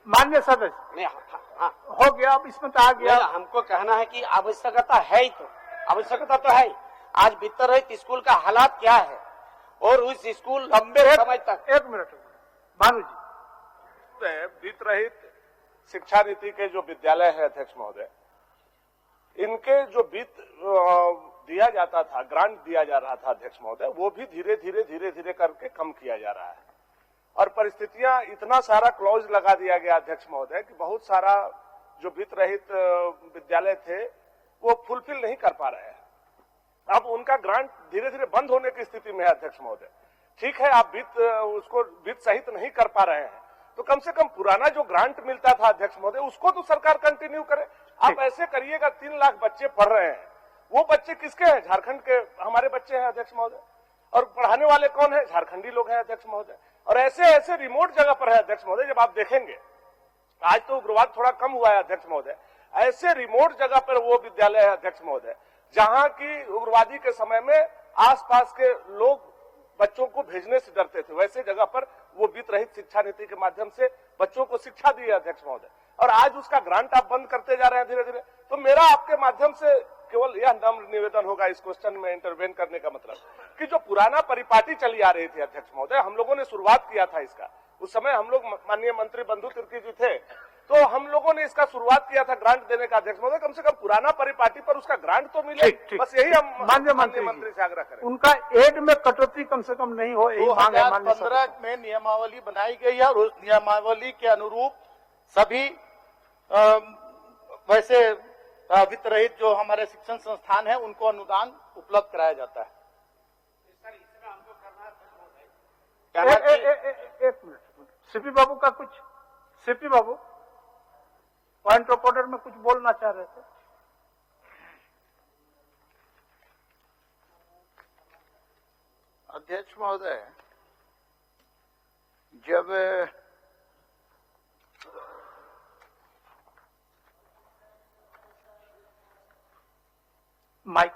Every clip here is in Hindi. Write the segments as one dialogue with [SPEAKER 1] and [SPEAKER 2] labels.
[SPEAKER 1] मान्य सदस्य
[SPEAKER 2] नहीं, हाँ
[SPEAKER 1] हो गया, अब इसमें तो आ गया।
[SPEAKER 2] हमको कहना है कि आवश्यकता है ही, तो आवश्यकता तो है। आज वित्त रहित स्कूल का हालात क्या है और उस स्कूल लंबे समय तक।
[SPEAKER 1] एक मिनट भानु जी,
[SPEAKER 3] वित्त रहित शिक्षा नीति के जो विद्यालय है अध्यक्ष महोदय, इनके जो वित्त दिया जाता था, ग्रांट दिया जा रहा था अध्यक्ष महोदय, वो भी धीरे धीरे करके कम किया जा रहा है और परिस्थितियां, इतना सारा क्लॉज लगा दिया गया अध्यक्ष महोदय कि बहुत सारा जो वित्त रहित विद्यालय थे वो फुलफिल नहीं कर पा रहे हैं। अब उनका ग्रांट धीरे धीरे बंद होने की स्थिति में है अध्यक्ष महोदय। ठीक है, आप उसको वित्त सहित नहीं कर पा रहे हैं, तो कम से कम पुराना जो ग्रांट मिलता था अध्यक्ष महोदय, उसको तो सरकार कंटिन्यू करे। आप ऐसे करिएगा, 3 लाख बच्चे पढ़ रहे हैं, वो बच्चे किसके हैं? झारखंड के हमारे बच्चे हैं अध्यक्ष महोदय, और पढ़ाने वाले कौन है? झारखंडी लोग हैं अध्यक्ष महोदय। और ऐसे रिमोट जगह पर है अध्यक्ष महोदय, जब आप देखेंगे, आज तो उग्रवाद थोड़ा कम हुआ है अध्यक्ष महोदय, ऐसे रिमोट जगह पर वो विद्यालय है अध्यक्ष महोदय जहां की उग्रवादी के समय में आसपास के लोग बच्चों को भेजने से डरते थे, वैसे जगह पर वो वित्त रहित शिक्षा नीति के माध्यम से बच्चों को शिक्षा दी है अध्यक्ष महोदय, और आज उसका ग्रांट आप बंद करते जा रहे हैं धीरे धीरे। तो मेरा आपके माध्यम से केवल यह नम्र निवेदन होगा इस क्वेश्चन में इंटरवेन करने का मतलब कि जो पुराना परिपाटी चली आ रही थी अध्यक्ष महोदय, हम लोगों ने शुरुआत किया था इसका, उस समय हम लोग माननीय मंत्री बंधु तिर्की जी थे, तो हम लोगों ने इसका शुरुआत किया था ग्रांट देने का अध्यक्ष महोदय। कम से कम पुराना परिपाटी पर उसका ग्रांट तो मिले, बस यही हम माननीय मंत्री से आग्रह करें।
[SPEAKER 1] उनका एड में कटौती कम से कम नहीं हो, यही मांग है।
[SPEAKER 4] 2015 में नियमावली बनाई गई है और उस नियमावली के अनुरूप सभी वैसे वित्त रहित जो हमारे शिक्षण संस्थान है उनको अनुदान उपलब्ध कराया जाता है।
[SPEAKER 1] एक मिनट, सीपी बाबू का कुछ, CP Babu point of order में कुछ बोलना चाह रहे थे।
[SPEAKER 5] अध्यक्ष महोदय, जब
[SPEAKER 1] माइक,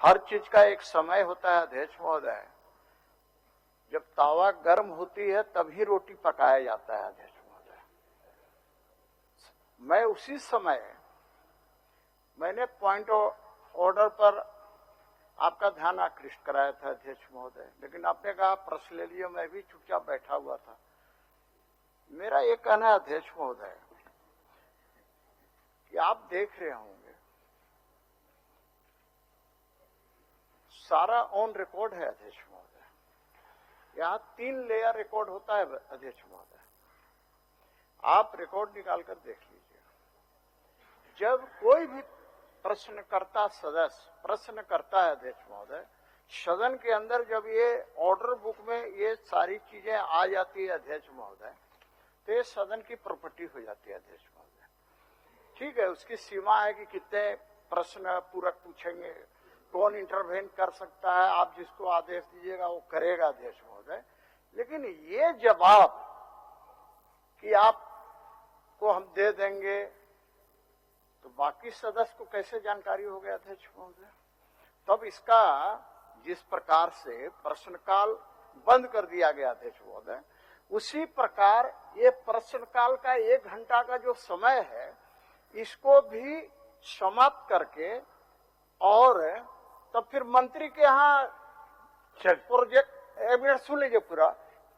[SPEAKER 5] हर चीज का एक समय होता है अध्यक्ष महोदय, जब तावा गर्म होती है तभी रोटी पकाया जाता है अध्यक्ष महोदय। मैं उसी समय मैंने पॉइंट ऑफ ऑर्डर पर आपका ध्यान आकृष्ट कराया था अध्यक्ष महोदय, लेकिन आपने कहा प्रश्न ले लिया, मैं भी चुपचाप बैठा हुआ था। मेरा ये कहना है अध्यक्ष महोदय कि आप देख रहे होंगे सारा ऑन रिकॉर्ड है अध्यक्ष महोदय, यहाँ 3 लेयर रिकॉर्ड होता है अध्यक्ष महोदय, आप रिकॉर्ड निकालकर देख लीजिए। जब कोई भी प्रश्नकर्ता सदस्य प्रश्न करता है अध्यक्ष महोदय, सदन के अंदर जब ये ऑर्डर बुक में ये सारी चीजें आ जाती है अध्यक्ष महोदय, तो ये सदन की प्रॉपर्टी हो जाती है अध्यक्ष महोदय। ठीक है, उसकी सीमा है कि कितने प्रश्न पूरक पूछेंगे, कौन इंटरवेन कर सकता है, आप जिसको आदेश दीजिएगा वो करेगा अध्यक्ष महोदय। लेकिन ये जवाब कि आपको हम दे देंगे तो बाकी सदस्य को कैसे जानकारी हो गया अध्यक्ष महोदय? तब इसका जिस प्रकार से प्रश्नकाल बंद कर दिया गया अध्यक्ष महोदय, उसी प्रकार ये प्रश्नकाल का 1 घंटा का जो समय है इसको भी समाप्त करके, और तब फिर मंत्री के यहाँ प्रोजेक्ट, एक मिनट सुन लीजिए पूरा,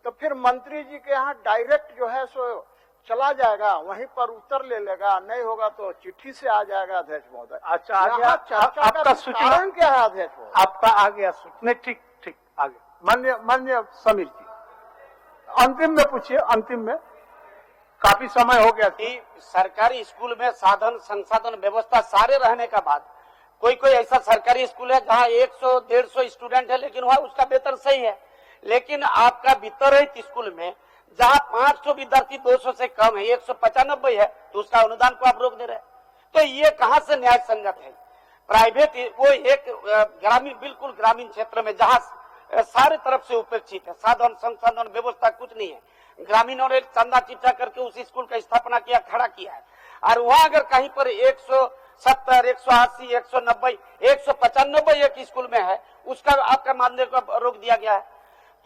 [SPEAKER 5] तो फिर मंत्री जी के यहाँ डायरेक्ट जो है सो चला जाएगा, वहीं पर उत्तर ले लेगा, नहीं होगा तो चिट्ठी से आ जाएगा अध्यक्ष महोदय।
[SPEAKER 1] अच्छा, आ गया आपका सूचना,
[SPEAKER 5] कारण क्या है अध्यक्ष महोदय?
[SPEAKER 1] आपका आ गया सूचना, ठीक आगे। मान्य समीर जी, अंतिम में पूछिए, अंतिम में काफी समय हो गया
[SPEAKER 2] कि सरकारी स्कूल में साधन संसाधन व्यवस्था सारे रहने का बाद कोई ऐसा सरकारी स्कूल है जहाँ 100-150 स्टूडेंट है, लेकिन वहाँ उसका वेतन सही है, लेकिन आपका वित्त रहित स्कूल में जहाँ 500 विद्यार्थी 200 से कम है, 195 है, तो उसका अनुदान को आप रोक दे रहे हैं। तो ये कहाँ से न्याय संगत है? प्राइवेट वो एक ग्रामीण, बिल्कुल ग्रामीण क्षेत्र में जहाँ सारे तरफ से उपेक्षित है, साधन संसाधन व्यवस्था कुछ नहीं है, ग्रामीणों ने चंदा चिट्ठा करके उस स्कूल का स्थापना किया, खड़ा किया है, और वहाँ अगर कहीं पर 170, 180, 190, 195 एक स्कूल में है, उसका आपका मानदेय को रोक दिया गया है।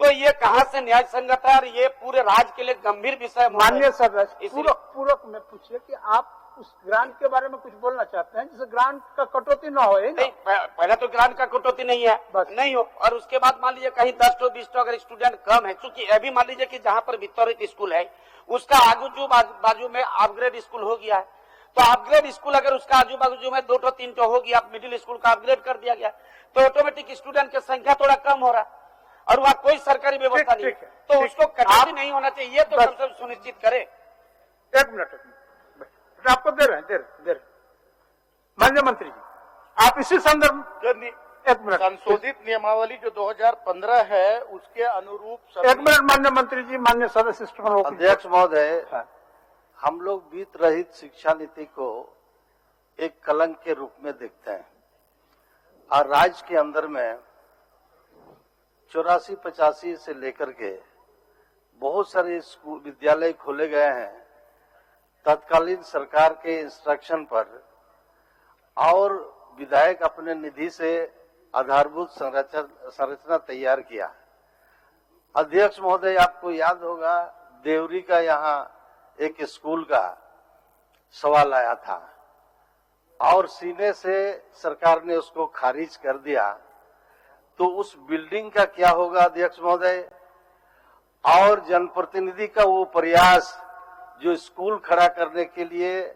[SPEAKER 2] तो ये कहाँ से न्याय संगत है और ये पूरे राज्य के लिए गंभीर विषय है।
[SPEAKER 1] माननीय सदस्य
[SPEAKER 2] इसलिए-
[SPEAKER 1] पूरक में पूछिए कि आप उस ग्रांट के बारे में कुछ बोलना चाहते हैं जिससे ग्रांट का कटौती न हो।
[SPEAKER 2] नहीं, पहले तो ग्रांट का कटौती नहीं है,
[SPEAKER 1] बस।
[SPEAKER 2] नहीं हो, और उसके बाद मान लीजिए कहीं 10 तो 20 तो अगर स्टूडेंट कम है, क्योंकि अभी मान लीजिए कि जहाँ पर वितरित स्कूल है उसका आजू बाजू में अपग्रेड स्कूल हो गया है, तो अपग्रेड स्कूल अगर उसका आजू बाजू में 2 तो 3 तो हो गया, मिडिल स्कूल का अपग्रेड कर दिया गया, तो ऑटोमेटिक स्टूडेंट की संख्या थोड़ा कम हो रहा है और वहाँ कोई सरकारी व्यवस्था नहीं है,
[SPEAKER 1] ठीक है,
[SPEAKER 2] तो
[SPEAKER 1] ठीक।
[SPEAKER 2] उसको कटौती
[SPEAKER 1] आप-
[SPEAKER 2] नहीं होना चाहिए, ये तो
[SPEAKER 1] बस।
[SPEAKER 2] कम से कम सुनिश्चित करे।
[SPEAKER 1] एक मिनट आपको दे रहे हैं। माननीय मंत्री जी, आप इसी संदर्भ एक मिनट
[SPEAKER 4] संशोधित नियमावली जो 2015 है उसके अनुरूप
[SPEAKER 1] एक मिनट माननीय मंत्री जी, माननीय सदस्य
[SPEAKER 5] अध्यक्ष महोदय,
[SPEAKER 1] हाँ।
[SPEAKER 5] हम लोग वित्त रहित शिक्षा नीति को एक कलंक के रूप में देखते हैं और राज्य के अंदर में 84-85 से लेकर के बहुत सारे स्कूल विद्यालय खोले गए हैं तत्कालीन सरकार के इंस्ट्रक्शन पर, और विधायक अपने निधि से आधारभूत संरचना तैयार किया। अध्यक्ष महोदय, आपको याद होगा देवरी का यहाँ एक स्कूल का सवाल आया था और सीने से सरकार ने उसको खारिज कर दिया, तो उस बिल्डिंग का क्या होगा अध्यक्ष महोदय? और जनप्रतिनिधि का वो प्रयास जो स्कूल खड़ा करने के लिए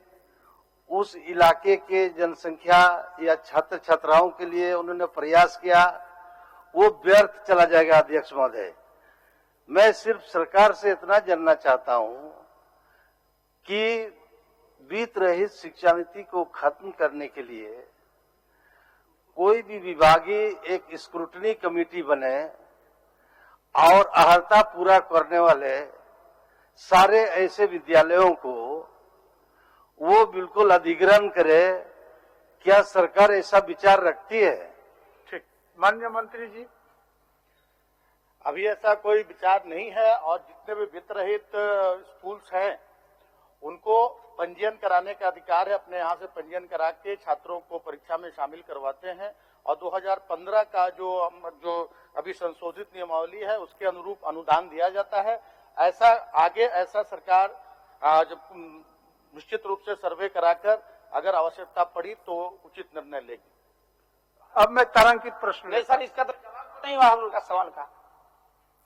[SPEAKER 5] उस इलाके के जनसंख्या या छात्र छात्राओं के लिए उन्होंने प्रयास किया, वो व्यर्थ चला जाएगा अध्यक्ष महोदय। मैं सिर्फ सरकार से इतना जानना चाहता हूं कि वित्त रहित शिक्षा नीति को खत्म करने के लिए कोई भी विभागीय एक स्क्रूटनी कमेटी बने और अर्हता पूरा करने वाले सारे ऐसे विद्यालयों को वो बिल्कुल अधिग्रहण करे। क्या सरकार ऐसा विचार रखती है?
[SPEAKER 1] ठीक, माननीय मंत्री जी।
[SPEAKER 4] अभी ऐसा कोई विचार नहीं है और जितने भी वित्त रहित स्कूल्स हैं उनको पंजीयन कराने का अधिकार है। अपने यहाँ से पंजीयन करा के छात्रों को परीक्षा में शामिल करवाते हैं और 2015 का जो अभी संशोधित नियमावली है उसके अनुरूप अनुदान दिया जाता है। ऐसा सरकार जब निश्चित रूप से सर्वे कराकर अगर आवश्यकता पड़ी तो उचित निर्णय लेगी।
[SPEAKER 1] अब मैं तारांकित प्रश्न
[SPEAKER 2] नहीं सर, इसका तो जवाब नहीं हुआ हम लोग का सवाल का।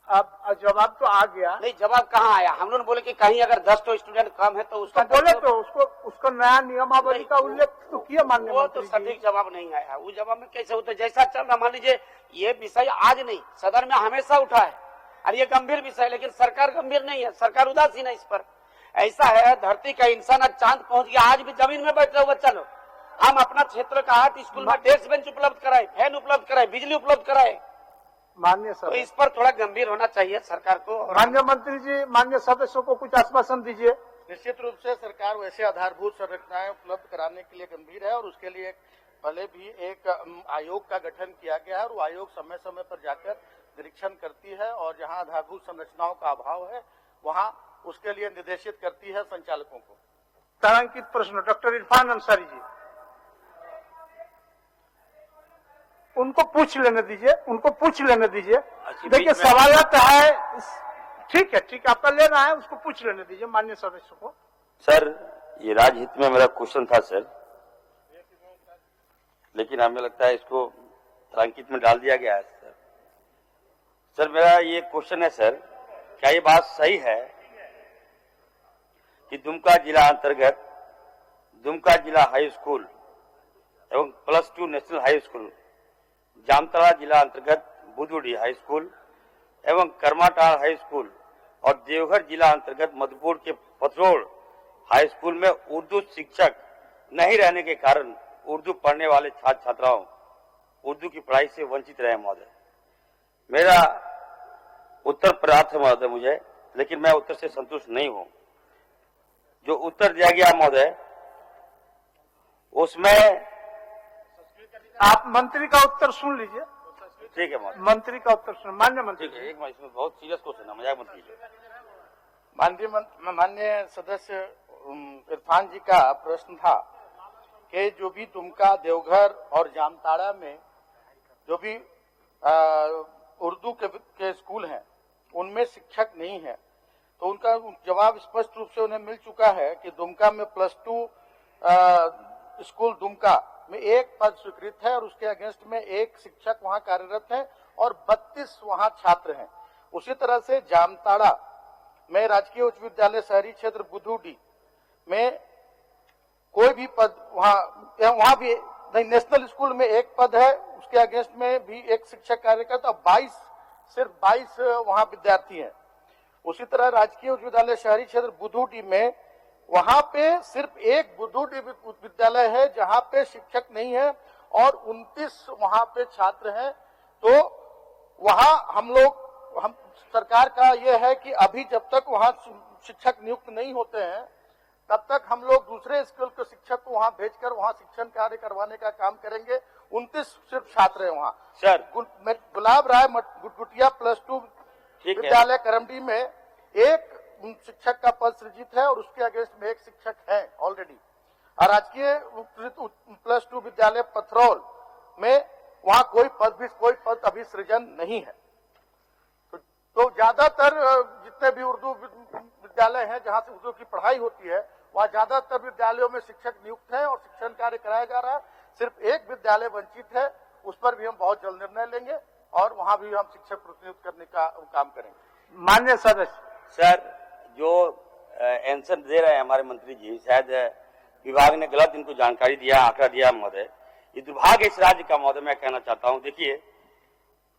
[SPEAKER 1] अब जवाब तो आ गया।
[SPEAKER 2] नहीं, जवाब कहाँ आया? हम लोग बोले कि कहीं अगर 10 तो स्टूडेंट कम है तो उसका
[SPEAKER 1] बोले तो उसको नया नियमावली का उल्लेख तो किया माननीय
[SPEAKER 2] वो तो
[SPEAKER 1] मंत्री जी।
[SPEAKER 2] सटीक जवाब नहीं आया। उस जवाब में कैसे होता? जैसा चल रहा, मान लीजिए ये विषय आज नहीं, सदन में हमेशा उठा है और ये गंभीर विषय है, लेकिन सरकार गंभीर नहीं है, सरकार उदासीन है इस पर। ऐसा है, धरती का इंसान आज चांद पहुंच गया, आज भी जमीन में बैठ रहे हो बच्चा लोग। हम अपना क्षेत्र का आर्ट स्कूल में डेस्क बेंच उपलब्ध कराए, फैन उपलब्ध कराए, बिजली उपलब्ध कराए,
[SPEAKER 1] माननीय
[SPEAKER 2] तो
[SPEAKER 1] सर,
[SPEAKER 2] इस पर थोड़ा गंभीर होना चाहिए सरकार को।
[SPEAKER 1] माननीय मंत्री जी, माननीय सदस्यों को कुछ आश्वासन दीजिए।
[SPEAKER 4] निश्चित रूप से सरकार वैसे आधारभूत संरचनाएं उपलब्ध कराने के लिए गंभीर है और उसके लिए पहले भी एक आयोग का गठन किया गया है और वो आयोग समय समय पर जाकर निरीक्षण करती है और जहां आधारभूत संरचनाओं का अभाव है वहां उसके लिए निर्देशित करती है संचालकों को।
[SPEAKER 1] तारांकित प्रश्न डॉक्टर इरफान अंसारी जी, उनको पूछ लेने दीजिए। देखिए सवालत है, ठीक है, आपका लेना है, उसको पूछ लेने दीजिए माननीय सदस्यों को।
[SPEAKER 6] सर, ये राजहित में मेरा क्वेश्चन था सर, लेकिन हमें लगता है इसको तारांकित में डाल दिया गया है सर। सर मेरा ये क्वेश्चन है सर, क्या ये बात सही है कि दुमका जिला अंतर्गत दुमका जिला हाई स्कूल एवं +2 नेशनल हाई स्कूल, जामताड़ा जिला अंतर्गत बुदुड़ी हाई स्कूल एवं करमाटाड़ हाई स्कूल और देवघर जिला अंतर्गत मधुपुर के पथरोड़ हाई स्कूल में उर्दू शिक्षक नहीं रहने के कारण उर्दू पढ़ने वाले छात्र छात्राओं उर्दू की पढ़ाई से वंचित रहे महोदय? मेरा उत्तर प्राप्त है महोदय मुझे, लेकिन मैं उत्तर से संतुष्ट नहीं हूं। जो उत्तर दिया गया महोदय उसमें
[SPEAKER 1] आप मंत्री का उत्तर सुन लीजिए।
[SPEAKER 6] ठीक है महोदय,
[SPEAKER 1] मंत्री का उत्तर सुन। माननीय मंत्री,
[SPEAKER 6] ठीक है, एक इसमें बहुत सीरियस क्वेश्चन है, मजाक मत कीजिए।
[SPEAKER 4] माननीय सदस्य इरफान जी का प्रश्न था कि जो भी दुमका, देवघर और जामताड़ा में जो भी उर्दू के स्कूल हैं उनमें शिक्षक नहीं है, तो उनका जवाब स्पष्ट रूप से उन्हें मिल चुका है कि दुमका में +2 स्कूल दुमका में एक पद स्वीकृत है और उसके अगेंस्ट में एक शिक्षक वहां कार्यरत है और 32 वहां छात्र हैं। उसी तरह से जामताड़ा में राजकीय उच्च विद्यालय शहरी क्षेत्र बुधुडी में कोई भी पद वहां भी नहीं, नेशनल स्कूल में एक पद है, उसके अगेंस्ट में भी एक शिक्षक कार्य करता, 22 वहां विद्यार्थी हैं। उसी तरह राजकीय उच्च विद्यालय शहरी क्षेत्र बुधुडी में वहां पे सिर्फ एक बुधुडी विद्यालय है जहां पे शिक्षक नहीं है और 29 वहां पे छात्र हैं। तो वहां हम सरकार का यह है कि अभी जब तक वहां शिक्षक नियुक्त नहीं होते हैं तब तक हम लोग दूसरे स्कूल के शिक्षक को वहां भेजकर वहां शिक्षण कार्य करवाने का काम करेंगे। 29 सिर्फ छात्र हैं वहां।
[SPEAKER 6] सर
[SPEAKER 4] गुलाब राय गुटिया +2 विद्यालय करमडी में एक शिक्षक का पद सृजित है और उसके अगेंस्ट में एक शिक्षक है ऑलरेडी। और राजकीय +2 विद्यालय पथरौल में वहां कोई पद अभी सृजन नहीं है। तो ज्यादातर जितने भी उर्दू विद्यालय हैं जहां से उर्दू की पढ़ाई होती है वहां ज्यादातर विद्यालयों में शिक्षक नियुक्त हैं और शिक्षण कार्य कराया जा रहा है। सिर्फ एक विद्यालय वंचित है, उस पर भी हम बहुत जल्द निर्णय लेंगे और वहां भी हम शिक्षक प्रतिनियुक्त करने का काम करेंगे।
[SPEAKER 1] माननीय सदस्य
[SPEAKER 6] सर, जो आंसर दे रहे हैं हमारे मंत्री जी, शायद विभाग ने गलत इनको जानकारी दिया, आंकड़ा दिया महोदय। ये दुर्भाग्य इस राज्य का महोदय, मैं कहना चाहता हूँ। देखिए,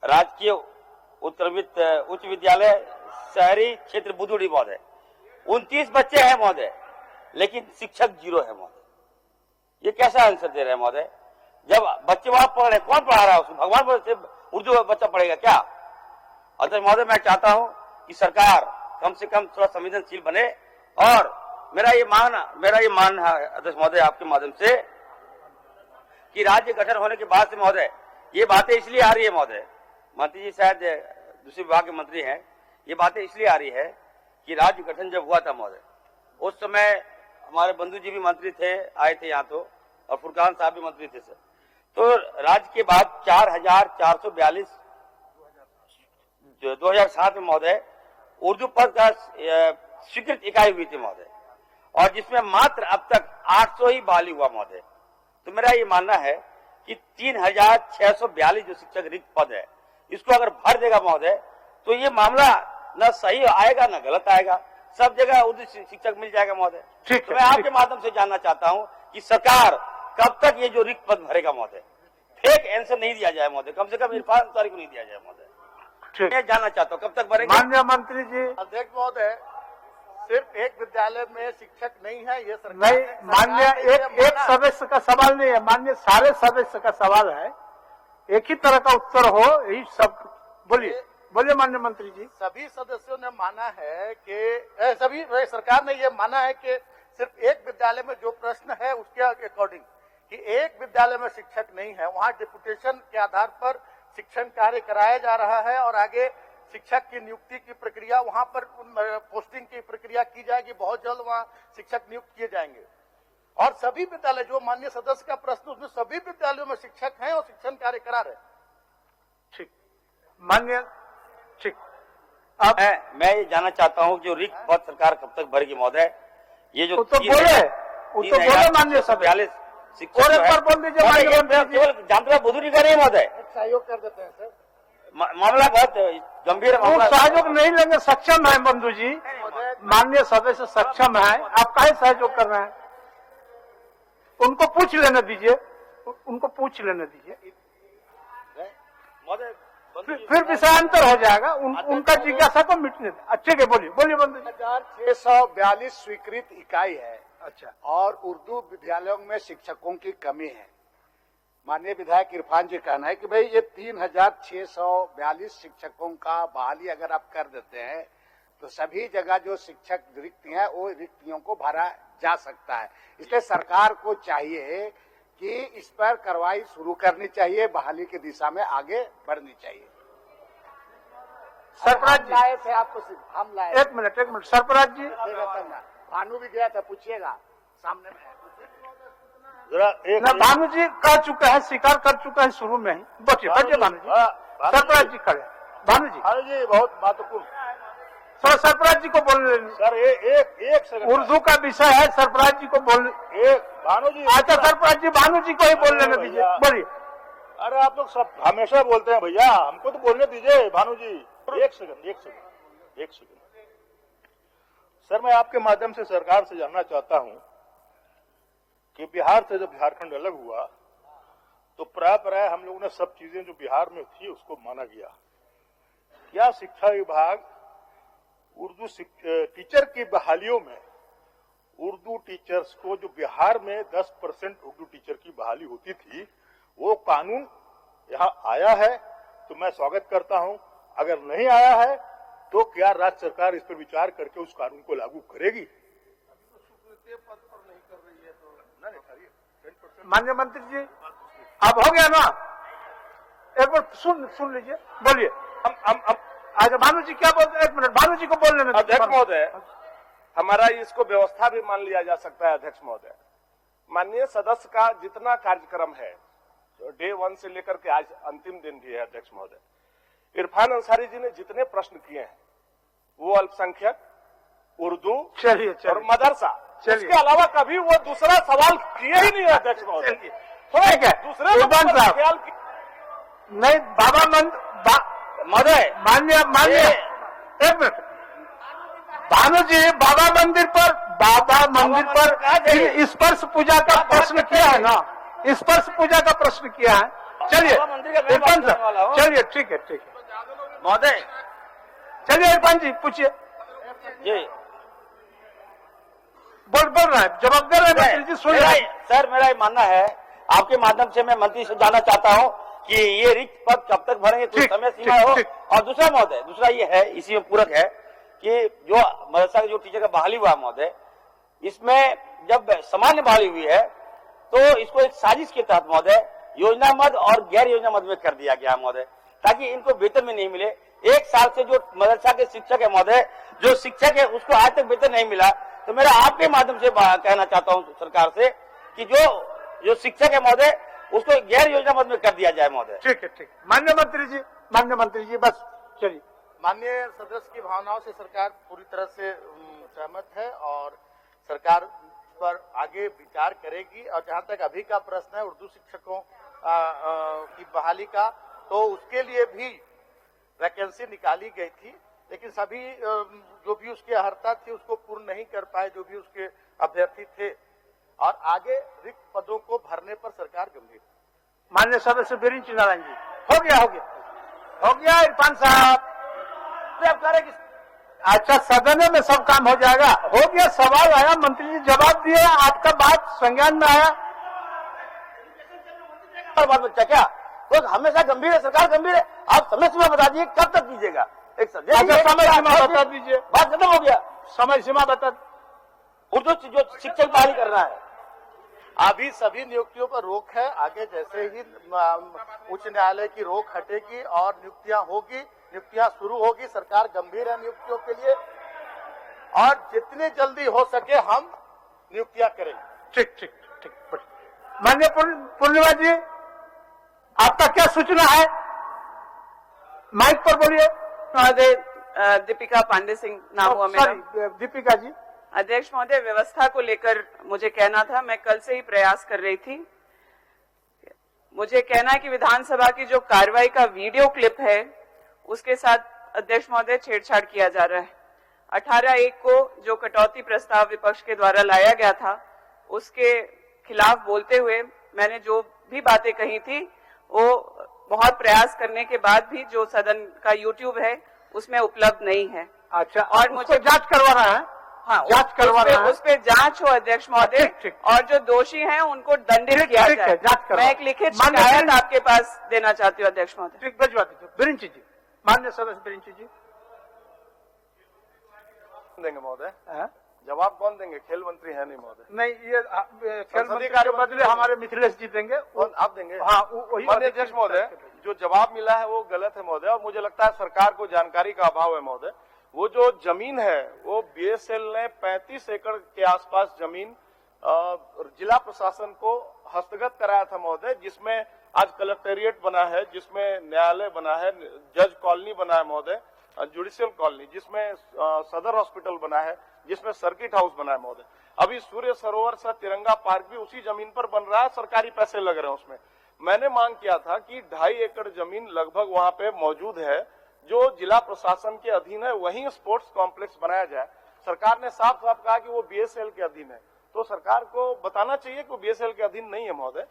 [SPEAKER 6] राजकीय उच्च विद्यालय शहरी क्षेत्र बुधुडी महोदय 29 बच्चे हैं महोदय, लेकिन शिक्षक 0 है महोदय। ये कैसा आंसर दे रहे हैं महोदय? जब बच्चे वहां पढ़ रहे, कौन पढ़ा रहा है उसको? भगवान से उर्दू बच्चा पढ़ेगा क्या? अतः महोदय मैं चाहता हूं कि सरकार कम से कम थोड़ा संवेदनशील बने। और मेरा ये मान है अध्यक्ष महोदय आपके माध्यम से कि राज्य गठन होने के बाद से महोदय ये बातें इसलिए आ रही है महोदय, मंत्री जी शायद दूसरे विभाग के मंत्री हैं, ये बातें इसलिए आ रही है कि राज्य गठन जब हुआ था महोदय, उस समय हमारे बंधु जी भी मंत्री थे, आए थे यहाँ तो, और फुरकान साहब भी मंत्री थे सर। तो राज्य के बाद 4442 2007 में महोदय उर्दू पद का स्वीकृत इकाई हुई थी महोदय, और जिसमें मात्र अब तक 800 ही बहाली हुआ महोदय। तो मेरा ये मानना है कि 3642 जो शिक्षक रिक्त पद है, इसको अगर भर देगा महोदय तो ये मामला न सही आएगा न गलत आएगा, सब जगह उर्दू शिक्षक मिल जाएगा महोदय। तो मैं आपके माध्यम से जानना चाहता हूं कि सरकार कब तक ये जो रिक्त पद भरेगा महोदय? फेक आंसर नहीं दिया जाए महोदय, कम से कम इरफान अंसारी को नहीं दिया जाए महोदय। मैं जानना चाहता हूं कब तक भरेगा?
[SPEAKER 1] माननीय मंत्री जी।
[SPEAKER 4] अध्यक्ष महोदय, सिर्फ एक विद्यालय में शिक्षक नहीं है, ये सरकार
[SPEAKER 1] नहीं, माननीय एक सदस्य का सवाल नहीं है, माननीय सारे सदस्य का सवाल है, एक ही तरह का उत्तर हो, यही सब। बोलिए माननीय मंत्री जी।
[SPEAKER 4] सभी सदस्यों ने माना है कि सभी सरकार ने ये माना है कि सिर्फ एक विद्यालय में जो प्रश्न है उसके अकॉर्डिंग कि एक विद्यालय में शिक्षक नहीं है, वहां डिप्यूटेशन के आधार पर शिक्षण कार्य कराया जा रहा है और आगे शिक्षक की नियुक्ति की प्रक्रिया, वहां पर पोस्टिंग की प्रक्रिया की जाएगी। बहुत जल्द वहां शिक्षक नियुक्त किए जाएंगे और सभी विद्यालय, जो माननीय सदस्य का प्रश्न, उसमें सभी विद्यालयों में शिक्षक हैं और शिक्षण कार्य करा रहे।
[SPEAKER 1] ठीक, माननीय, ठीक।
[SPEAKER 6] अब मैं ये जानना चाहता हूँ जो रिक्त पद सरकार कब तक भरेगी महोदय? ये जो
[SPEAKER 1] तो बोले माननीय सदस्य,
[SPEAKER 6] शिक्षक बोल दीजिए, जामतला बुधुडी का नहीं महोदय,
[SPEAKER 4] सहयोग कर देते हैं सर।
[SPEAKER 6] मामला बहुत गंभीर है।
[SPEAKER 1] वो सहयोग नहीं लेंगे, सक्षम है बंधु जी, माननीय सदस्य सक्षम है, आप काहे सहयोग कर रहे हैं? उनको पूछ लेने दीजिए, उनको पूछ लेने दीजिए, फिर विषयांतर हो जाएगा, उनका जिज्ञासा को मिटने दे। अच्छे के बोलिए बंधु जी।
[SPEAKER 5] 4642 स्वीकृत इकाई है।
[SPEAKER 1] अच्छा,
[SPEAKER 5] और उर्दू विद्यालयों में शिक्षकों की कमी है। माननीय विधायक इरफान जी कहना है कि भाई ये 3642 शिक्षकों का बहाली अगर आप कर देते हैं तो सभी जगह जो शिक्षक रिक्त हैं वो रिक्तियों को भरा जा सकता है। इसलिए सरकार को चाहिए कि इस पर कार्रवाई शुरू करनी चाहिए, बहाली की दिशा में आगे बढ़नी चाहिए।
[SPEAKER 1] सरफराज जी
[SPEAKER 5] लाए थे आपको, हम लाए।
[SPEAKER 1] एक मिनट सरफराज जी।
[SPEAKER 5] भानु भी गया था, पूछिएगा, सामने में है।
[SPEAKER 1] भानु जी कह चुके हैं, स्वीकार कर चुके हैं शुरू में ही। बैठिए भानु जी, सरफराज जी खड़े। भानु जी,
[SPEAKER 4] भानु जी बहुत महत्वपूर्ण।
[SPEAKER 1] सर सरफराज जी को बोलने दें।
[SPEAKER 4] सर एक सेकंड,
[SPEAKER 1] उर्दू का विषय है, सरफराज जी को बोल।
[SPEAKER 4] एक भानु जी,
[SPEAKER 1] अच्छा सरफराज जी, भानु जी को ही बोलने न दीजिए, बोलिए।
[SPEAKER 4] अरे आप लोग सब हमेशा बोलते हैं भैया, हमको तो बोलने दीजिए। भानु जी एक सेकंड। सर मैं आपके माध्यम से सरकार से जानना चाहता हूं कि बिहार से जब झारखंड अलग हुआ तो प्राय हम लोगों ने सब चीजें जो बिहार में थी उसको माना गया। क्या शिक्षा विभाग उर्दू टीचर की बहालियों में उर्दू टीचर्स को, जो बिहार में 10% उर्दू टीचर की बहाली होती थी, वो कानून यहाँ आया है तो मैं स्वागत करता हूं। अगर नहीं आया है तो क्या राज्य सरकार इस पर विचार करके उस कानून को लागू करेगी?
[SPEAKER 1] माननीय मंत्री जी, अब हो गया ना, एक बार सुन लीजिए, बोलिए। हम अच्छा भानु जी क्या बोलते हैं, एक मिनट, भानु जी को बोलने में।
[SPEAKER 3] अध्यक्ष महोदय, हमारा इसको व्यवस्था भी मान लिया जा सकता है। अध्यक्ष महोदय, माननीय सदस्य का जितना कार्यक्रम है डे 1 से लेकर के आज अंतिम दिन भी है, अध्यक्ष महोदय, इरफान अंसारी जी ने जितने प्रश्न किए हैं वो अल्पसंख्यक, उर्दू और मदरसा, इसके अलावा कभी वो दूसरा सवाल किए ही नहीं है। अध्यक्ष महोदय,
[SPEAKER 1] ठीक है,
[SPEAKER 3] दूसरे ख्याल
[SPEAKER 1] नहीं, बाबा
[SPEAKER 6] महोदय
[SPEAKER 1] मान्य एक मिनट, भानु जी बाबा मंदिर पर स्पर्श पूजा का प्रश्न किया है ना, स्पर्श पूजा का प्रश्न किया है। चलिए इरफान साहब, चलिए ठीक है
[SPEAKER 6] महोदय,
[SPEAKER 1] चलिए इरफान जी पूछिए।
[SPEAKER 6] जी
[SPEAKER 1] बोल रहा है, जवाब दे रहे हैं मंत्री जी, सुन रहे हैं।
[SPEAKER 6] सर मेरा ये मानना है, आपके माध्यम से मैं मंत्री से जानना चाहता हूं कि ये रिक्त पद कब तक भरेंगे, कुछ समय सीमा हो। और दूसरा महोदय, दूसरा ये है, इसी में पूरक है कि जो मदरसा के जो टीचर का बहाली हुआ महोदय, इसमें जब सामान्य बहाली हुई है तो इसको एक साजिश के तहत महोदय योजना मद और गैर योजना मद में कर दिया गया महोदय, ताकि इनको वेतन में नहीं मिले। 1 साल से जो मदरसा के शिक्षक है महोदय, जो शिक्षक है उसको आज तक वेतन नहीं मिला। तो मेरा आपके माध्यम से कहना चाहता हूं सरकार से कि जो शिक्षक है महोदय उसको गैर योजना मद में कर दिया जाए महोदय।
[SPEAKER 1] ठीक है। माननीय मंत्री जी बस चलिए।
[SPEAKER 4] माननीय सदस्य की भावनाओं से सरकार पूरी तरह से सहमत है और सरकार पर आगे विचार करेगी। और जहां तक अभी का प्रश्न है उर्दू शिक्षकों की बहाली का, तो उसके लिए भी वैकेंसी निकाली गई थी, लेकिन सभी जो भी उसकी अर्हता थी उसको पूर्ण नहीं कर पाए, जो भी उसके अभ्यर्थी थे, और आगे रिक्त पदों को भरने पर सरकार गंभीर।
[SPEAKER 1] माननीय सदस्य बिरिंच नारायण जी, हो गया इरफान साहब,
[SPEAKER 6] आप कह रहे कि
[SPEAKER 1] अच्छा सदन में सब काम हो जाएगा। हो गया, सवाल आया, मंत्री जी जवाब दिए, आपका बात संज्ञान में आया।
[SPEAKER 6] बात बच्चा क्या तो हमेशा गंभीर है, सरकार गंभीर है। आप समय सीमा बता दीजिए, कब तक दीजिएगा? एक सर
[SPEAKER 1] समय सीमा बता दीजिए,
[SPEAKER 6] बात खत्म हो गया।
[SPEAKER 1] समय सीमा बता।
[SPEAKER 6] उर्दू जो शिक्षक बहाली करना है,
[SPEAKER 4] अभी सभी नियुक्तियों पर रोक है। आगे जैसे ही उच्च न्यायालय की रोक हटेगी और नियुक्तियां शुरू होगी, सरकार गंभीर है नियुक्तियों के लिए और जितनी जल्दी हो सके हम नियुक्तियां करेंगे।
[SPEAKER 1] ठीक। माननीय पूर्णिमा जी, आपका क्या सूचना है? माइक पर बोलिए।
[SPEAKER 7] महोदय, दीपिका पांडे सिंह नाम हुआ मेरा।
[SPEAKER 1] दीपिका जी।
[SPEAKER 7] अध्यक्ष महोदय, व्यवस्था को लेकर मुझे कहना था, मैं कल से ही प्रयास कर रही थी। मुझे कहना है कि विधानसभा की जो कार्रवाई का वीडियो क्लिप है उसके साथ अध्यक्ष महोदय छेड़छाड़ किया जा रहा है। 18/1 को जो कटौती प्रस्ताव विपक्ष के द्वारा लाया गया था उसके खिलाफ बोलते हुए मैंने जो भी बातें कही थी वो बहुत प्रयास करने के बाद भी जो सदन का YouTube है उसमें उपलब्ध नहीं है।
[SPEAKER 1] अच्छा,
[SPEAKER 7] और मुझे
[SPEAKER 1] जांच करवा रहा है।
[SPEAKER 7] हाँ,
[SPEAKER 1] जांच करवा रहा है।
[SPEAKER 7] उस पे जांच हो अध्यक्ष महोदय, और जो दोषी हैं उनको दंडित किया जाए। मैं एक लिखित शिकायत आपके पास देना चाहती हूँ अध्यक्ष महोदय।
[SPEAKER 1] ठीक, भिजवा दीजिए। बिरिंच जी, माननीय सदस्य बिरिंच जी।
[SPEAKER 3] देंगे महोदय, जवाब कौन देंगे? खेल मंत्री है नहीं महोदय।
[SPEAKER 1] नहीं, ये खेल मंत्री के बदले हमारे मिथिलेश जी देंगे।
[SPEAKER 3] आप देंगे?
[SPEAKER 1] हाँ, वही।
[SPEAKER 3] माननीय अध्यक्ष महोदय, जो जवाब मिला है वो गलत है महोदय, और मुझे लगता है सरकार को जानकारी का अभाव है महोदय। वो जो जमीन है वो बीएसएल ने 35 एकड़ के आसपास जमीन जिला प्रशासन को हस्तगत कराया था महोदय, जिसमें आज कलेक्टेरिएट बना है जिसमें न्यायालय बना है, जज कॉलोनी बना है महोदय, जुडिशियल कॉलोनी, जिसमें सदर हॉस्पिटल बना है, जिसमें सर्किट हाउस बना है महोदय। अभी सूर्य सरोवर सा तिरंगा पार्क भी उसी जमीन पर बन रहा है, सरकारी पैसे लग रहे हैं उसमें। मैंने मांग किया था कि 2.5 एकड़ जमीन लगभग वहां पे मौजूद है जो जिला प्रशासन के अधीन है, वहीं स्पोर्ट्स कॉम्प्लेक्स बनाया जाए। सरकार ने साफ साफ कहा कि वो बीएसएल के अधीन है, तो सरकार को बताना चाहिए कि वो बीएसएल के अधीन नहीं है महोदय।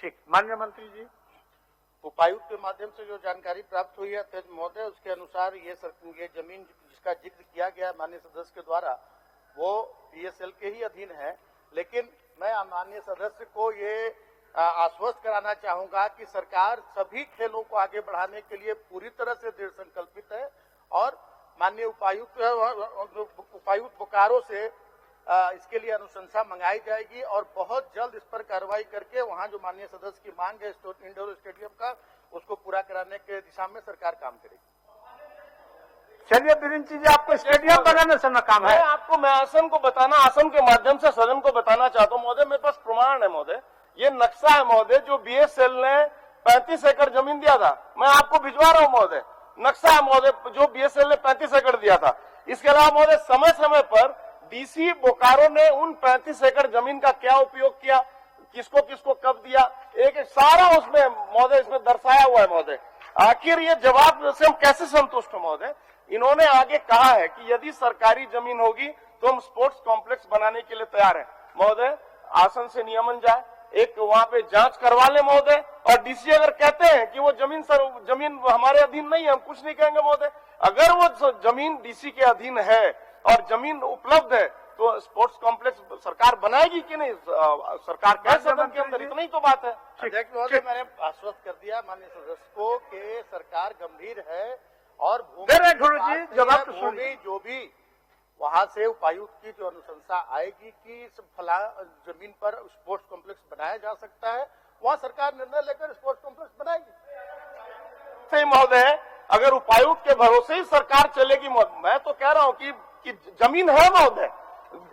[SPEAKER 1] ठीक, माननीय मंत्री जी।
[SPEAKER 4] उपायुक्त के माध्यम से जो जानकारी प्राप्त हुई है अध्यक्ष महोदय, उसके अनुसार ये जमीन जिसका जिक्र किया गया माननीय सदस्य के द्वारा वो बीएसएल के ही अधीन है। लेकिन मैं माननीय सदस्य को ये आश्वस्त कराना चाहूंगा कि सरकार सभी खेलों को आगे बढ़ाने के लिए पूरी तरह से दृढ़ संकल्पित है और माननीय उपायुक्त बोकारो से इसके लिए अनुशंसा मंगाई जाएगी और बहुत जल्द इस पर कार्रवाई करके वहां जो माननीय सदस्य की मांग है इंडोर स्टेडियम का, उसको पूरा कराने के दिशा में सरकार काम करेगी।
[SPEAKER 1] चलिए बिरिंची जी, आपको स्टेडियम बनाने से न काम है।
[SPEAKER 3] मैं आसन को बताना, आसन के माध्यम से सदन को बताना चाहता हूँ महोदय, मेरे पास प्रमाण है महोदय। ये नक्शा है महोदय जो बीएसएल ने 35 एकड़ जमीन दिया था, मैं आपको भिजवा रहा हूँ महोदय। नक्शा है महोदय जो बीएसएल ने 35 एकड़ दिया था। इसके अलावा महोदय समय समय पर डीसी बोकारो ने उन 35 एकड़ जमीन का क्या उपयोग किया, किसको किसको कब दिया, एक एक सारा उसमें महोदय इसमें दर्शाया हुआ है महोदय। आखिर ये जवाब से हम कैसे संतुष्ट हो महोदय? इन्होंने आगे कहा है कि यदि सरकारी जमीन होगी तो हम स्पोर्ट्स कॉम्प्लेक्स बनाने के लिए तैयार हैं महोदय। आसन से नियमन जाए, एक वहां पे जांच करवा ले महोदय, और डीसी अगर कहते हैं कि वो जमीन हमारे अधीन नहीं है, हम कुछ नहीं कहेंगे महोदय। अगर वो जमीन डीसी के अधीन है और जमीन उपलब्ध है तो स्पोर्ट्स कॉम्प्लेक्स सरकार बनाएगी कि नहीं? सरकार कह सदन के अंदर, इतना ही तो बात है।
[SPEAKER 4] अध्यक्ष महोदय, मैंने आश्वस्त कर दिया माननीय सदस्य को कि सरकार गंभीर है और भूमि जो भी वहां से उपायुक्त की जो अनुशंसा आएगी कि फला जमीन पर स्पोर्ट्स कॉम्प्लेक्स बनाया जा सकता है, वहां सरकार निर्णय लेकर स्पोर्ट्स कॉम्प्लेक्स बनाएगी।
[SPEAKER 3] सही महोदय, अगर उपायुक्त के भरोसे ही सरकार चलेगी, मैं तो कह रहा हूं कि जमीन है महोदय,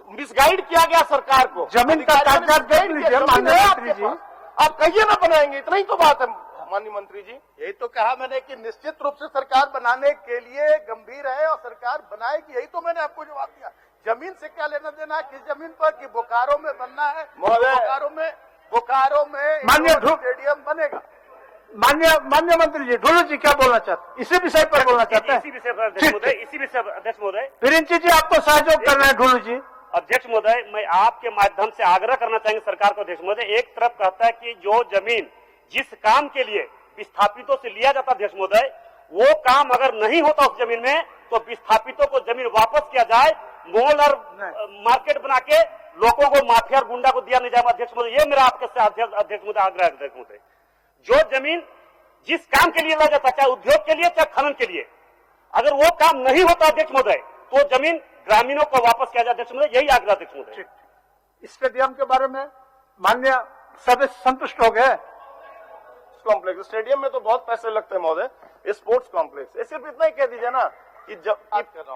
[SPEAKER 3] मिसगाइड किया गया सरकार को।
[SPEAKER 1] जमीन का कागजात देख लीजिए माननीय मंत्री जी,
[SPEAKER 3] आप कहिए ना बनाएंगे, इतना ही तो बात है माननीय मंत्री जी।
[SPEAKER 4] यही तो कहा मैंने कि निश्चित रूप से सरकार बनाने के लिए गंभीर है और सरकार बनाएगी, यही तो मैंने आपको जवाब दिया। जमीन से क्या लेना देना, किस जमीन पर, कि बोकारो में बनना है, बोकारो में
[SPEAKER 1] माननीय
[SPEAKER 4] स्टेडियम बनेगा।
[SPEAKER 1] माननीय मंत्री जी, ढोलू जी क्या बोलना चाहते हैं? इसी विषय पर बोलना चाहते हैं?
[SPEAKER 8] इसी विषय पर अध्यक्ष महोदय।
[SPEAKER 1] बिरिंची जी आपको सहयोग कर रहे हैं ढोलू जी।
[SPEAKER 8] अध्यक्ष महोदय, मैं आपके माध्यम से आग्रह करना चाहेंगे सरकार को। अध्यक्ष महोदय, एक तरफ कहता है कि जो जमीन जिस काम के लिए विस्थापितों से लिया जाता अध्यक्ष महोदय, वो काम अगर नहीं होता उस जमीन में तो विस्थापितों को जमीन वापस किया जाए, मॉल और मार्केट बना के लोगों को, माफिया और गुंडा को दिया नहीं जाए। अध्यक्ष महोदय, ये मेरा आपके अध्यक्ष महोदय आग्रह है। अध्यक्ष महोदय, जो जमीन जिस काम के लिए लिया जाता, चाहे उद्योग के लिए चाहे खनन के लिए, अगर वो काम नहीं होता अध्यक्ष महोदय तो जमीन ग्रामीणों को वापस किया जाए। अध्यक्ष महोदय, यही आग्रह अध्यक्ष महोदय।
[SPEAKER 1] स्टेडियम के बारे में माननीय सदस्य संतुष्ट हो गए?
[SPEAKER 3] कॉम्प्लेक्स स्टेडियम में तो बहुत पैसे लगते हैं महोदय। स्पोर्ट्स कॉम्प्लेक्स सिर्फ इतना ही कह दीजिए ना कि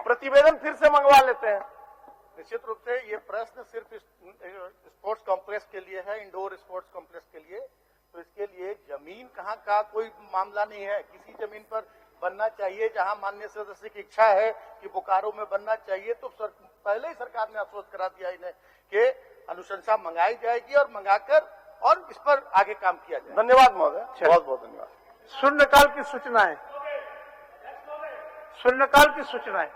[SPEAKER 3] प्रतिवेदन फिर से मंगवा लेते हैं।
[SPEAKER 4] निश्चित रूप से ये प्रश्न सिर्फ स्पोर्ट्स कॉम्प्लेक्स के लिए है, इंडोर स्पोर्ट्स कॉम्प्लेक्स के लिए। तो इसके लिए जमीन कहाँ का कोई मामला नहीं है, किसी जमीन पर बनना चाहिए जहां माननीय सदस्य की इच्छा है कि बोकारो में बनना चाहिए, तो पहले ही सरकार ने आश्वस्त करा दिया इन्हें कि अनुशंसा मंगाई जाएगी और मंगाकर और इस पर आगे काम किया जाए।
[SPEAKER 3] धन्यवाद महोदय, बहुत बहुत धन्यवाद।
[SPEAKER 1] शून्यकाल की सूचनाएं, शून्यकाल की सूचनाएं।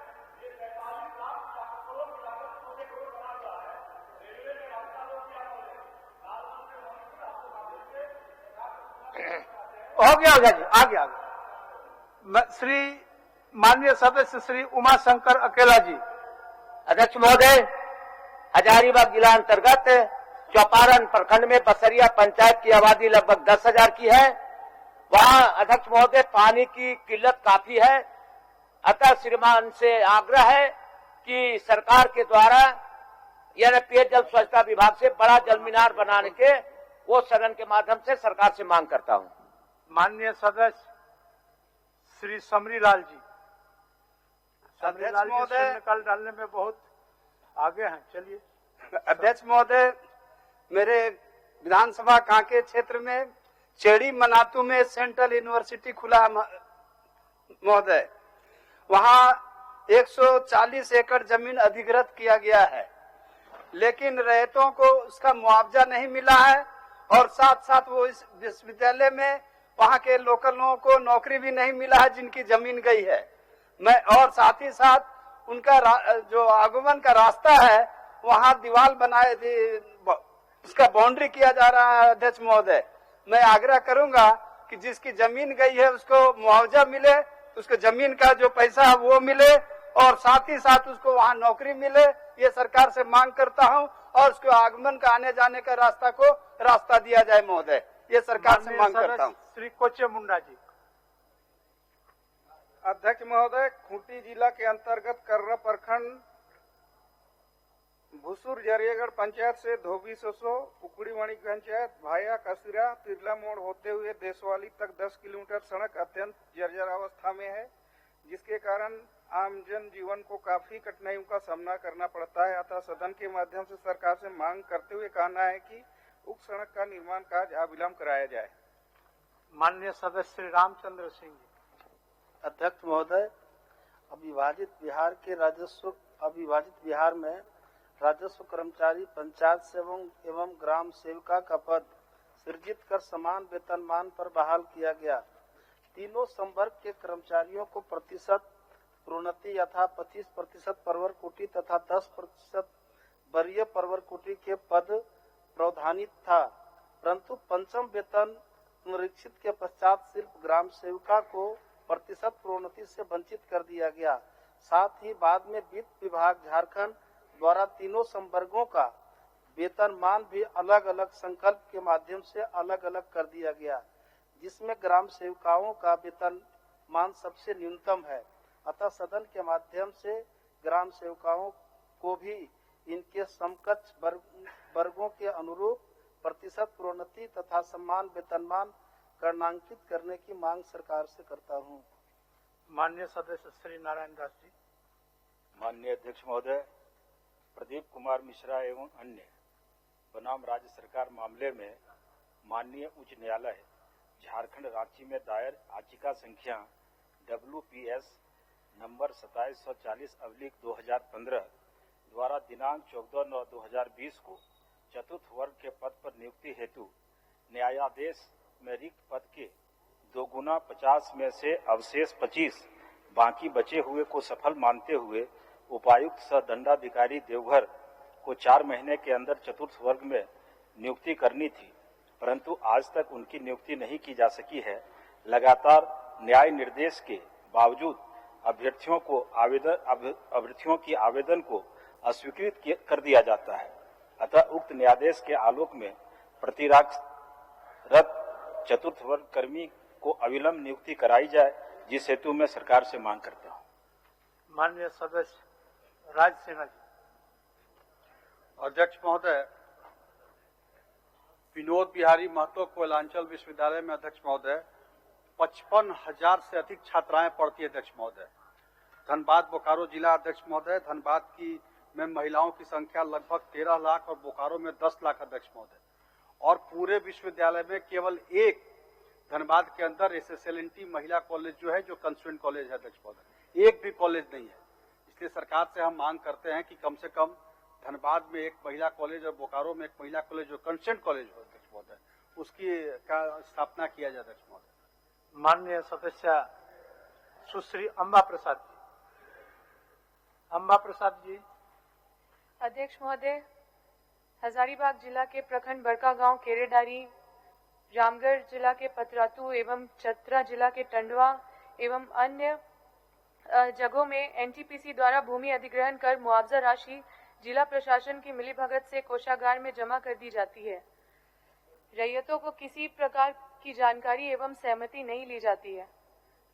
[SPEAKER 1] हो गया जी, आगे श्री माननीय सदस्य श्री उमाशंकर अकेला जी।
[SPEAKER 9] अध्यक्ष महोदय, हजारीबाग जिला अंतर्गत चौपारण प्रखंड में बसरिया पंचायत की आबादी लगभग 10,000 की है। वहां अध्यक्ष महोदय पानी की किल्लत काफी है, अतः श्रीमान से आग्रह है कि सरकार के द्वारा यानी पेयजल स्वच्छता विभाग से बड़ा जल मीनार बनाने के वो सदन के माध्यम से सरकार से मांग करता हूं।
[SPEAKER 1] माननीय सदस्य श्री समरीलाल जी। समरीलाल जी शून्यकाल डालने में बहुत आगे हैं, चलिए।
[SPEAKER 10] अध्यक्ष महोदय, मेरे विधानसभा कांके क्षेत्र में
[SPEAKER 1] चेड़ी मनातू में सेंट्रल यूनिवर्सिटी खुला महोदय, वहां 140 एकड़ जमीन अधिग्रहित किया गया है, लेकिन रैयतों को उसका मुआवजा नहीं मिला है और साथ साथ वो इस विश्वविद्यालय में वहां के लोकल लोगों को नौकरी भी नहीं मिला है जिनकी जमीन गई है। मैं और साथ ही साथ उनका जो आगमन का रास्ता है वहां दीवार बनाए उसका बाउंड्री किया जा रहा है। अध्यक्ष महोदय, मैं आग्रह करूंगा कि जिसकी जमीन गई है उसको मुआवजा मिले, उसको जमीन का जो पैसा है वो मिले और साथ ही साथ उसको वहां नौकरी मिले, ये सरकार से मांग करता हूं और उसको आगमन का आने जाने का रास्ता दिया जाए महोदय, ये सरकार से मांग करता हूं।
[SPEAKER 10] श्री कोचे मुंडा जी।
[SPEAKER 1] अध्यक्ष महोदय, खूंटी जिला के अंतर्गत कर्रा प्रखंड भूसुर जरियागढ़ पंचायत से धोबी सोसो कुकड़ीवाणी पंचायत भाया कसीरा तिरला मोड़ होते हुए देशवाली तक 10 किलोमीटर सड़क अत्यंत जर्जर अवस्था में है, जिसके कारण आम जन जीवन को काफी कठिनाइयों का सामना करना पड़ता है। अतः सदन के माध्यम से सरकार से मांग करते हुए कहना है कि उक्त सड़क का निर्माण कार्य अविलंब कराया जाए।
[SPEAKER 10] माननीय सदस्य श्री रामचंद्र सिंह जी।
[SPEAKER 11] अध्यक्ष महोदय, अविभाजित बिहार में राजस्व कर्मचारी पंचायत सेवक एवं ग्राम सेविका का पद सृजित कर समान वेतनमान पर बहाल किया गया। तीनों संवर्ग के कर्मचारियों को प्रतिशत प्रोन्नति यथा 25% परवर कोटि तथा 10% वरीय परवर कोटि के पद प्रावधानित था, परंतु पंचम वेतन निरीक्षित के पश्चात सिर्फ ग्राम सेविका को प्रतिशत प्रोन्नति से वंचित कर दिया गया। साथ ही बाद में वित्त विभाग झारखंड द्वारा तीनों संवर्गों का वेतनमान भी अलग अलग संकल्प के माध्यम से अलग अलग कर दिया गया, जिसमें ग्राम सेविकाओं का वेतनमान सबसे न्यूनतम है। अतः सदन के माध्यम से ग्राम सेविकाओं को भी इनके समकक्ष वर्गों के अनुरूप प्रतिशत प्रोन्नति तथा समान वेतनमान गणनांकित करने की मांग सरकार से करता हूं।
[SPEAKER 10] माननीय सदस्य श्री नारायण दास जी।
[SPEAKER 6] माननीय अध्यक्ष महोदय, प्रदीप कुमार मिश्रा एवं अन्य बनाम राज्य सरकार मामले में माननीय उच्च न्यायालय झारखंड रांची में दायर याचिका संख्या WPS नंबर 2740/2015 द्वारा दिनांक 14/9/2020 को चतुर्थ वर्ग के पद पर नियुक्ति हेतु न्यायाधीश में रिक्त पद के 2 गुना 50 में से अवशेष 25 बाकी बचे हुए को सफल मानते हुए उपायुक्त सह दंडाधिकारी देवघर को 4 महीने के अंदर चतुर्थ वर्ग में नियुक्ति करनी थी, परंतु आज तक उनकी नियुक्ति नहीं की जा सकी है। लगातार न्याय निर्देश के बावजूद अभ्यर्थियों की आवेदन को अस्वीकृत कर दिया जाता है। अतः उक्त न्यायादेश के आलोक में प्रतिरत चतुर्थ वर्ग कर्मी को अविलंब नियुक्ति कराई जाए, जिस हेतु मैं सरकार से मांग करता हूं।
[SPEAKER 10] माननीय सदस्य राज सिन्हा जी।
[SPEAKER 12] अध्यक्ष महोदय, विनोद बिहारी महतो कोयलांचल विश्वविद्यालय में अध्यक्ष महोदय 55,000 से अधिक छात्राएं पढ़ती है। अध्यक्ष महोदय, धनबाद बोकारो जिला अध्यक्ष महोदय, धनबाद में महिलाओं की संख्या लगभग 13 लाख और बोकारो में 10 लाख अध्यक्ष महोदय, और पूरे विश्वविद्यालय में केवल एक धनबाद के अंदर SSLNT महिला कॉलेज जो है, जो कंस्टिट्यूएंट कॉलेज है अध्यक्ष महोदय, एक भी कॉलेज नहीं है। इसलिए सरकार से हम मांग करते हैं कि कम से कम धनबाद में एक महिला कॉलेज और बोकारो में एक महिला कॉलेज जो कंस्टिट्यूएंट कॉलेज हो अध्यक्ष महोदय, उसकी का स्थापना किया जाए अध्यक्ष महोदय।
[SPEAKER 10] माननीय सदस्य सुश्री अम्बा प्रसाद जी। अम्बा प्रसाद जी।
[SPEAKER 13] अध्यक्ष महोदय, हजारीबाग जिला के प्रखंड बड़का गांव केरेडारी, रामगढ़ जिला के पतरातू एवं चतरा जिला के टंडवा एवं अन्य जगहों में NTPC द्वारा भूमि अधिग्रहण कर मुआवजा राशि जिला प्रशासन की मिलीभगत से कोषागार में जमा कर दी जाती है। रैयतों को किसी प्रकार की जानकारी एवं सहमति नहीं ली जाती है।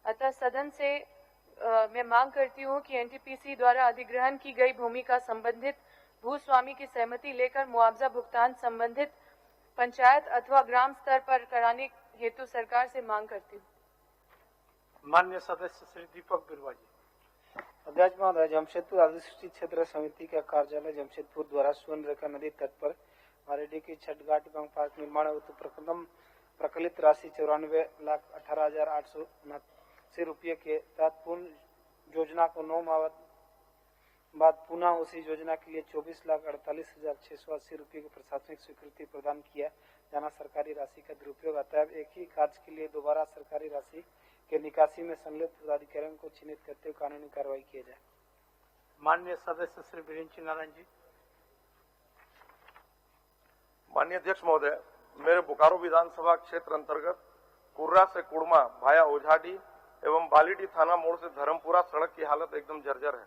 [SPEAKER 13] अतः सदन से मैं मांग करती हूं कि NTPC द्वारा अधिग्रहण की गई भूमि का संबंधित भूस्वामी की सहमति लेकर मुआवजा भुगतान संबंधित पंचायत अथवा ग्राम स्तर पर कराने हेतु सरकार से मांग करती हूँ।
[SPEAKER 10] माननीय सदस्य श्री दीपक बिरुआ जी।
[SPEAKER 11] अध्यक्ष महोदय, जमशेदपुर अधिसूचित क्षेत्र समिति का कार्यालय जमशेदपुर द्वारा स्वर्ण रेखा नदी तट पर RD की छठ घाट एवं पार्क निर्माण हेतु प्रथम प्रकलित राशि 94,18,879 रुपये के तहत पूर्ण योजना को 9 माह बाद पुनः उसी योजना के लिए 24,48,680 रुपये की प्रशासनिक स्वीकृति प्रदान किया जाना सरकारी राशि का दुरुपयोग। अतः एक ही कार्य के लिए दोबारा सरकारी राशि के निकासी में संलिप्त पदाधिकारियों को चिन्हित करते हुए कानूनी कार्रवाई किया जाए।
[SPEAKER 10] माननीय सदस्य श्री वीरेंद्र नारायण जी।
[SPEAKER 3] माननीय अध्यक्ष महोदय, मेरे बोकारो विधानसभा क्षेत्र अंतर्गत कुर्रा से कुड़मा भाया ओझाडी एवं बालीडी थाना मोड़ से धर्मपुरा सड़क की हालत एकदम जर्जर है।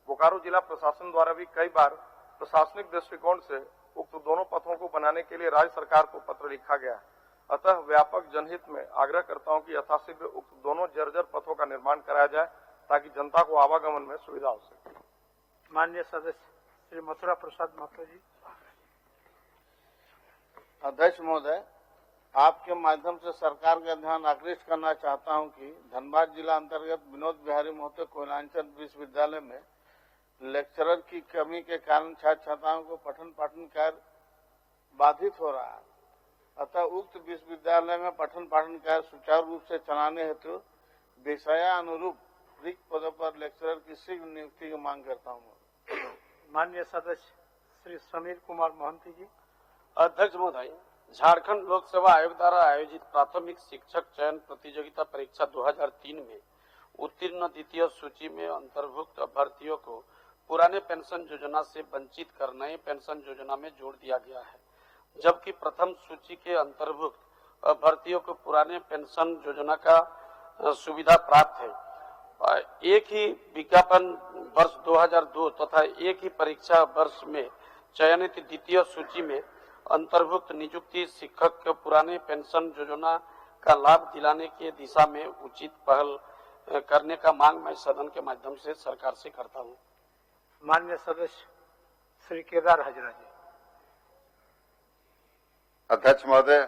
[SPEAKER 3] बोकारो जिला प्रशासन द्वारा भी कई बार प्रशासनिक दृष्टिकोण से उक्त दोनों पथों को बनाने के लिए राज्य सरकार को पत्र लिखा गया है। अतः व्यापक जनहित में आग्रह करता हूं कि यथाशीघ्र उक्त दोनों जर्जर पथों का निर्माण कराया जाए ताकि जनता को आवागमन में सुविधा हो सके।
[SPEAKER 10] माननीय सदस्य श्री मथुरा प्रसाद महतो जी।
[SPEAKER 5] अध्यक्ष महोदय, आपके माध्यम से सरकार का ध्यान आकृष्ट करना चाहता हूं कि धनबाद जिला अंतर्गत विनोद बिहारी महतो कोयलांचल विश्वविद्यालय में लेक्चरर की कमी के कारण छात्र छात्राओं को पठन पाठन कार्य बाधित हो रहा है। अतः उक्त विश्वविद्यालय में पठन पाठन कार्य सुचारू रूप से चलाने हेतु विषयानुरूप रिक्त पदों पर लेक्चरर की शीघ्र नियुक्ति की मांग करता हूँ।
[SPEAKER 10] माननीय सदस्य श्री समीर कुमार महंती जी।
[SPEAKER 2] अध्यक्ष महोदय, झारखंड लोक सेवा आयोग द्वारा आयोजित प्राथमिक शिक्षक चयन प्रतियोगिता परीक्षा 2003 में उत्तीर्ण द्वितीय सूची में अंतर्भुक्त अभ्यर्थियों को पुराने पेंशन योजना से वंचित कर नए पेंशन योजना में जोड़ दिया गया है, जबकि प्रथम सूची के अंतर्भुक्त अभ्यर्थियों को पुराने पेंशन योजना का सुविधा प्राप्त है। एक ही विज्ञापन वर्ष 2002 तथा एक ही परीक्षा वर्ष में चयनित द्वितीय सूची में अंतर्भुक्त नियुक्ति शिक्षक को पुराने पेंशन योजना का लाभ दिलाने के दिशा में उचित पहल करने का मांग मैं सदन के माध्यम से सरकार से करता हूं।
[SPEAKER 10] माननीय सदस्य श्री केदार हाजरा जी।
[SPEAKER 14] अध्यक्ष महोदय,